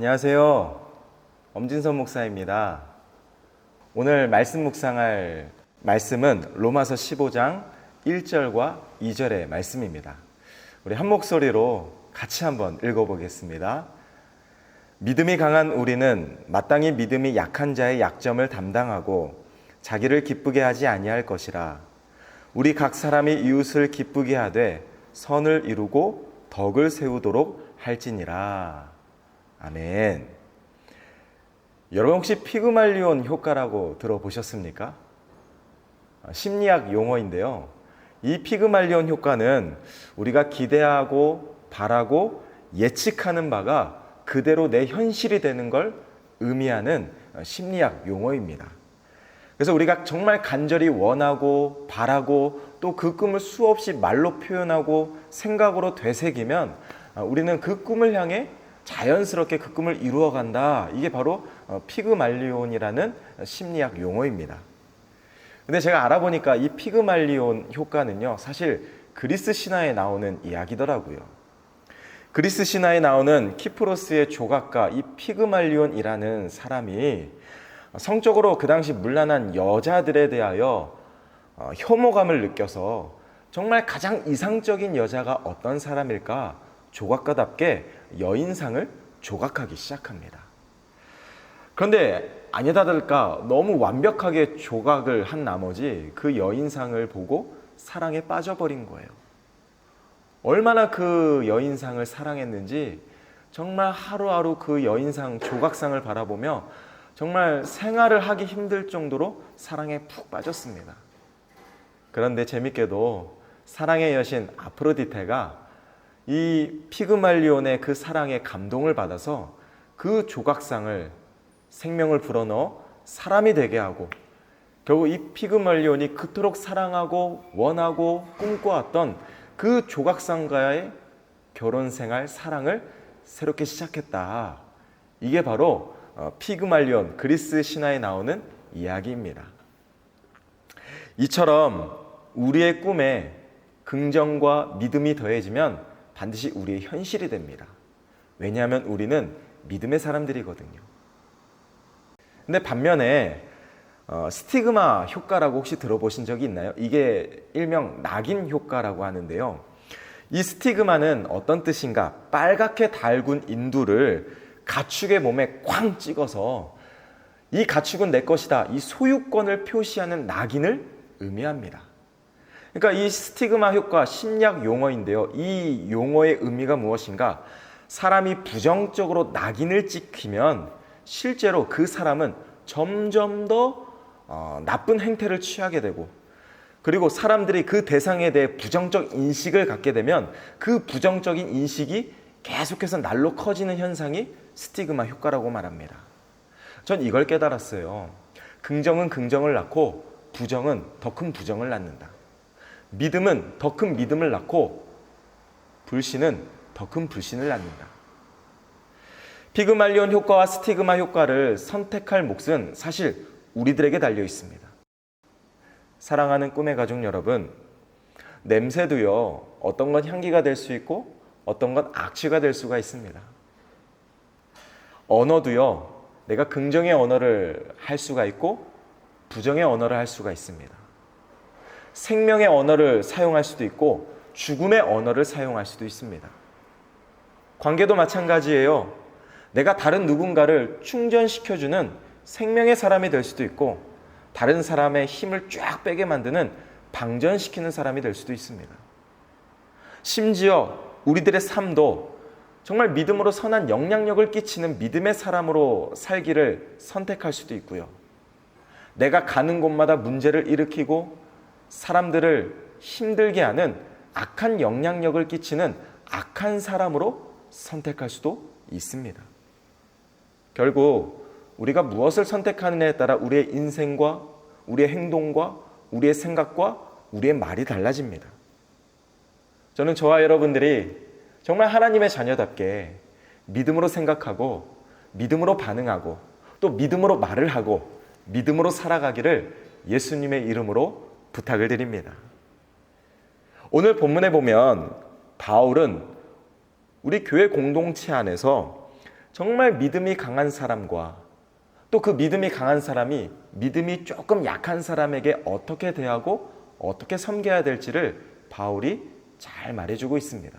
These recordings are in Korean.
안녕하세요. 엄진선 목사입니다. 오늘 말씀 묵상할 말씀은 로마서 15장 1절과 2절의 말씀입니다. 우리 한 목소리로 같이 한번 읽어보겠습니다. 믿음이 강한 우리는 마땅히 믿음이 약한 자의 약점을 담당하고 자기를 기쁘게 하지 아니할 것이라. 우리 각 사람이 이웃을 기쁘게 하되 선을 이루고 덕을 세우도록 할지니라. 아멘. 여러분 혹시 피그말리온 효과라고 들어보셨습니까? 심리학 용어인데요. 이 피그말리온 효과는 우리가 기대하고 바라고 예측하는 바가 그대로 내 현실이 되는 걸 의미하는 심리학 용어입니다. 그래서 우리가 정말 간절히 원하고 바라고 또 그 꿈을 수없이 말로 표현하고 생각으로 되새기면 우리는 그 꿈을 향해 자연스럽게 그 꿈을 이루어간다. 이게 바로 피그말리온이라는 심리학 용어입니다. 근데 제가 알아보니까 이 피그말리온 효과는요, 사실 그리스 신화에 나오는 이야기더라고요. 그리스 신화에 나오는 키프로스의 조각가 이 피그말리온이라는 사람이 성적으로 그 당시 문란한 여자들에 대하여 혐오감을 느껴서 정말 가장 이상적인 여자가 어떤 사람일까 조각가답게 여인상을 조각하기 시작합니다. 그런데 아니다 다를까 너무 완벽하게 조각을 한 나머지 그 여인상을 보고 사랑에 빠져버린 거예요. 얼마나 그 여인상을 사랑했는지 정말 하루하루 그 여인상 조각상을 바라보며 정말 생활을 하기 힘들 정도로 사랑에 푹 빠졌습니다. 그런데 재밌게도 사랑의 여신 아프로디테가 이 피그말리온의 그 사랑에 감동을 받아서 그 조각상을 생명을 불어넣어 사람이 되게 하고 결국 이 피그말리온이 그토록 사랑하고 원하고 꿈꿔왔던 그 조각상과의 결혼생활, 사랑을 새롭게 시작했다. 이게 바로 피그말리온, 그리스 신화에 나오는 이야기입니다. 이처럼 우리의 꿈에 긍정과 믿음이 더해지면 반드시 우리의 현실이 됩니다. 왜냐하면 우리는 믿음의 사람들이거든요. 근데 반면에 스티그마 효과라고 혹시 들어보신 적이 있나요? 이게 일명 낙인 효과라고 하는데요. 이 스티그마는 어떤 뜻인가? 빨갛게 달군 인두를 가축의 몸에 쾅 찍어서 이 가축은 내 것이다. 이 소유권을 표시하는 낙인을 의미합니다. 그러니까 이 스티그마 효과 심리학 용어인데요. 이 용어의 의미가 무엇인가? 사람이 부정적으로 낙인을 찍히면 실제로 그 사람은 점점 더 나쁜 행태를 취하게 되고 그리고 사람들이 그 대상에 대해 부정적 인식을 갖게 되면 그 부정적인 인식이 계속해서 날로 커지는 현상이 스티그마 효과라고 말합니다. 전 이걸 깨달았어요. 긍정은 긍정을 낳고 부정은 더 큰 부정을 낳는다. 믿음은 더 큰 믿음을 낳고 불신은 더 큰 불신을 낳는다. 피그말리온 효과와 스티그마 효과를 선택할 몫은 사실 우리들에게 달려 있습니다. 사랑하는 꿈의 가족 여러분, 냄새도요, 어떤 건 향기가 될 수 있고 어떤 건 악취가 될 수가 있습니다. 언어도요, 내가 긍정의 언어를 할 수가 있고 부정의 언어를 할 수가 있습니다. 생명의 언어를 사용할 수도 있고 죽음의 언어를 사용할 수도 있습니다. 관계도 마찬가지예요. 내가 다른 누군가를 충전시켜주는 생명의 사람이 될 수도 있고 다른 사람의 힘을 쫙 빼게 만드는 방전시키는 사람이 될 수도 있습니다. 심지어 우리들의 삶도 정말 믿음으로 선한 영향력을 끼치는 믿음의 사람으로 살기를 선택할 수도 있고요. 내가 가는 곳마다 문제를 일으키고 사람들을 힘들게 하는 악한 영향력을 끼치는 악한 사람으로 선택할 수도 있습니다. 결국 우리가 무엇을 선택하느냐에 따라 우리의 인생과 우리의 행동과 우리의 생각과 우리의 말이 달라집니다. 저는 저와 여러분들이 정말 하나님의 자녀답게 믿음으로 생각하고 믿음으로 반응하고 또 믿음으로 말을 하고 믿음으로 살아가기를 예수님의 이름으로 부탁을 드립니다. 오늘 본문에 보면 바울은 우리 교회 공동체 안에서 정말 믿음이 강한 사람과 또 그 믿음이 강한 사람이 믿음이 조금 약한 사람에게 어떻게 대하고 어떻게 섬겨야 될지를 바울이 잘 말해주고 있습니다.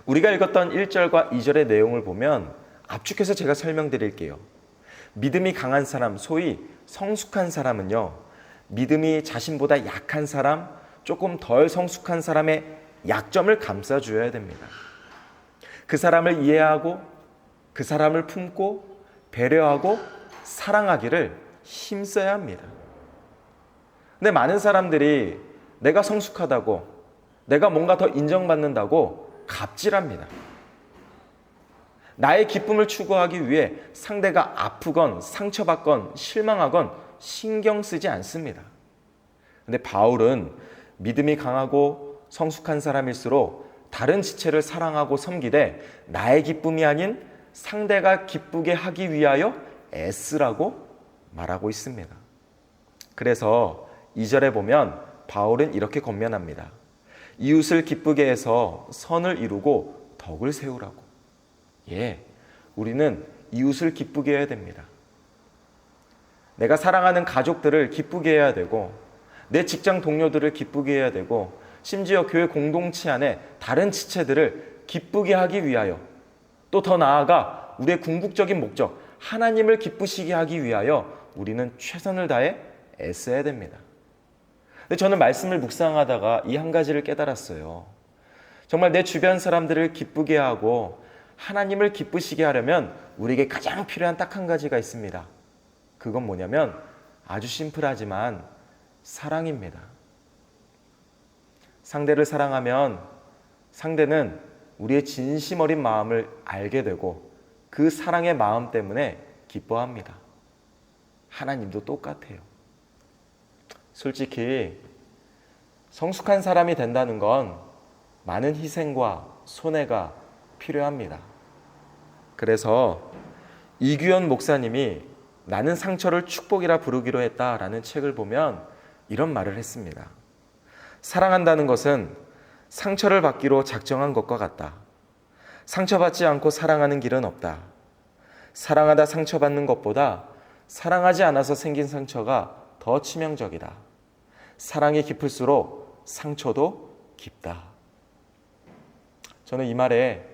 우리가 읽었던 1절과 2절의 내용을 보면 압축해서 제가 설명드릴게요. 믿음이 강한 사람, 소위 성숙한 사람은요, 믿음이 자신보다 약한 사람, 조금 덜 성숙한 사람의 약점을 감싸줘야 됩니다. 그 사람을 이해하고 그 사람을 품고 배려하고 사랑하기를 힘써야 합니다. 근데 많은 사람들이 내가 성숙하다고, 내가 뭔가 더 인정받는다고 갑질합니다. 나의 기쁨을 추구하기 위해 상대가 아프건 상처받건 실망하건 신경 쓰지 않습니다. 근데 바울은 믿음이 강하고 성숙한 사람일수록 다른 지체를 사랑하고 섬기되 나의 기쁨이 아닌 상대가 기쁘게 하기 위하여 애쓰라고 말하고 있습니다. 그래서 2절에 보면 바울은 이렇게 권면합니다. 이웃을 기쁘게 해서 선을 이루고 덕을 세우라고. 우리는 이웃을 기쁘게 해야 됩니다. 내가 사랑하는 가족들을 기쁘게 해야 되고, 내 직장 동료들을 기쁘게 해야 되고, 심지어 교회 공동체 안에 다른 지체들을 기쁘게 하기 위하여, 또 더 나아가 우리의 궁극적인 목적, 하나님을 기쁘시게 하기 위하여 우리는 최선을 다해 애써야 됩니다. 근데 저는 말씀을 묵상하다가 이 한 가지를 깨달았어요. 정말 내 주변 사람들을 기쁘게 하고 하나님을 기쁘시게 하려면 우리에게 가장 필요한 딱 한 가지가 있습니다. 그건 뭐냐면 아주 심플하지만 사랑입니다. 상대를 사랑하면 상대는 우리의 진심 어린 마음을 알게 되고 그 사랑의 마음 때문에 기뻐합니다. 하나님도 똑같아요. 솔직히 성숙한 사람이 된다는 건 많은 희생과 손해가 필요합니다. 그래서 이규현 목사님이 나는 상처를 축복이라 부르기로 했다라는 책을 보면 이런 말을 했습니다. 사랑한다는 것은 상처를 받기로 작정한 것과 같다. 상처받지 않고 사랑하는 길은 없다. 사랑하다 상처받는 것보다 사랑하지 않아서 생긴 상처가 더 치명적이다. 사랑이 깊을수록 상처도 깊다. 저는 이 말에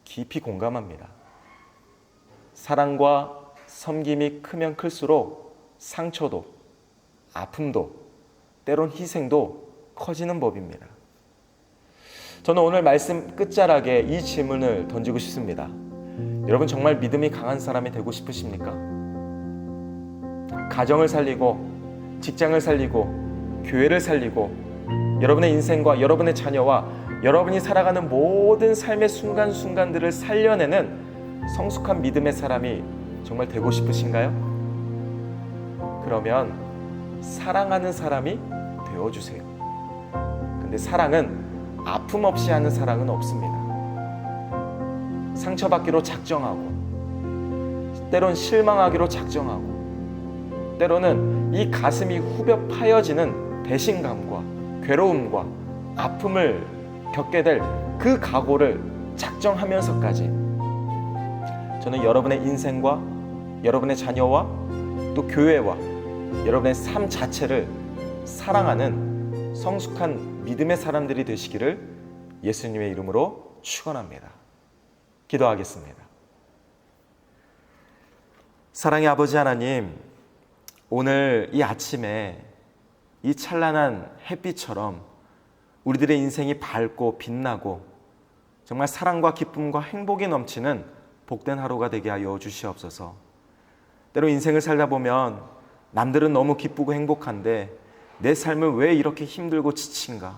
깊이 공감합니다. 사랑과 섬김이 크면 클수록 상처도, 아픔도, 때론 희생도 커지는 법입니다. 저는 오늘 말씀 끝자락에 이 질문을 던지고 싶습니다. 여러분 정말 믿음이 강한 사람이 되고 싶으십니까? 가정을 살리고 직장을 살리고 교회를 살리고 여러분의 인생과 여러분의 자녀와 여러분이 살아가는 모든 삶의 순간순간들을 살려내는 성숙한 믿음의 사람이 정말 되고 싶으신가요? 그러면 사랑하는 사람이 되어주세요. 근데 사랑은 아픔 없이 하는 사랑은 없습니다. 상처받기로 작정하고 때론 실망하기로 작정하고 때로는 이 가슴이 후벼 파여지는 배신감과 괴로움과 아픔을 겪게 될 그 각오를 작정하면서까지 저는 여러분의 인생과 여러분의 자녀와 또 교회와 여러분의 삶 자체를 사랑하는 성숙한 믿음의 사람들이 되시기를 예수님의 이름으로 축원합니다. 기도하겠습니다. 사랑의 아버지 하나님, 오늘 이 아침에 이 찬란한 햇빛처럼 우리들의 인생이 밝고 빛나고 정말 사랑과 기쁨과 행복이 넘치는 복된 하루가 되게 하여 주시옵소서. 때로 인생을 살다 보면 남들은 너무 기쁘고 행복한데 내 삶은 왜 이렇게 힘들고 지친가?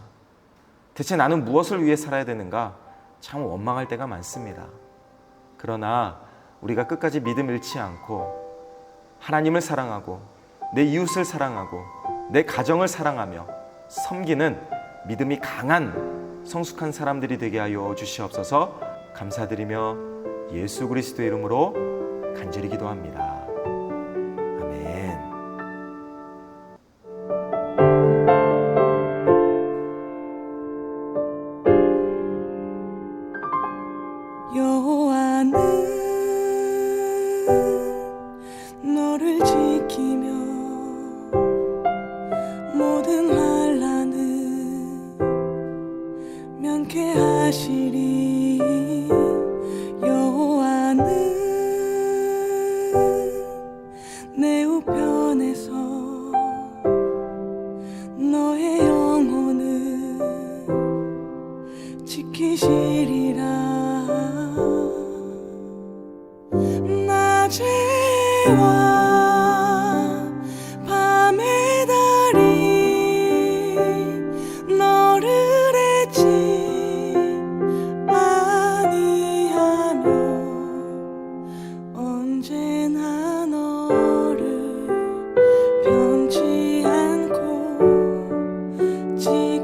대체 나는 무엇을 위해 살아야 되는가? 참 원망할 때가 많습니다. 그러나 우리가 끝까지 믿음 잃지 않고 하나님을 사랑하고 내 이웃을 사랑하고 내 가정을 사랑하며 섬기는 믿음이 강한 성숙한 사람들이 되게 하여 주시옵소서. 감사드리며 예수 그리스도의 이름으로 간절히 기도합니다. 아멘. 요한은 사실이 여호와는 내 우편에서 너의 영혼을 지키시리라. 낮에와 밤의 달이 너를 잊지 아니하며 언제나 너를 변치 않고 지키시리라.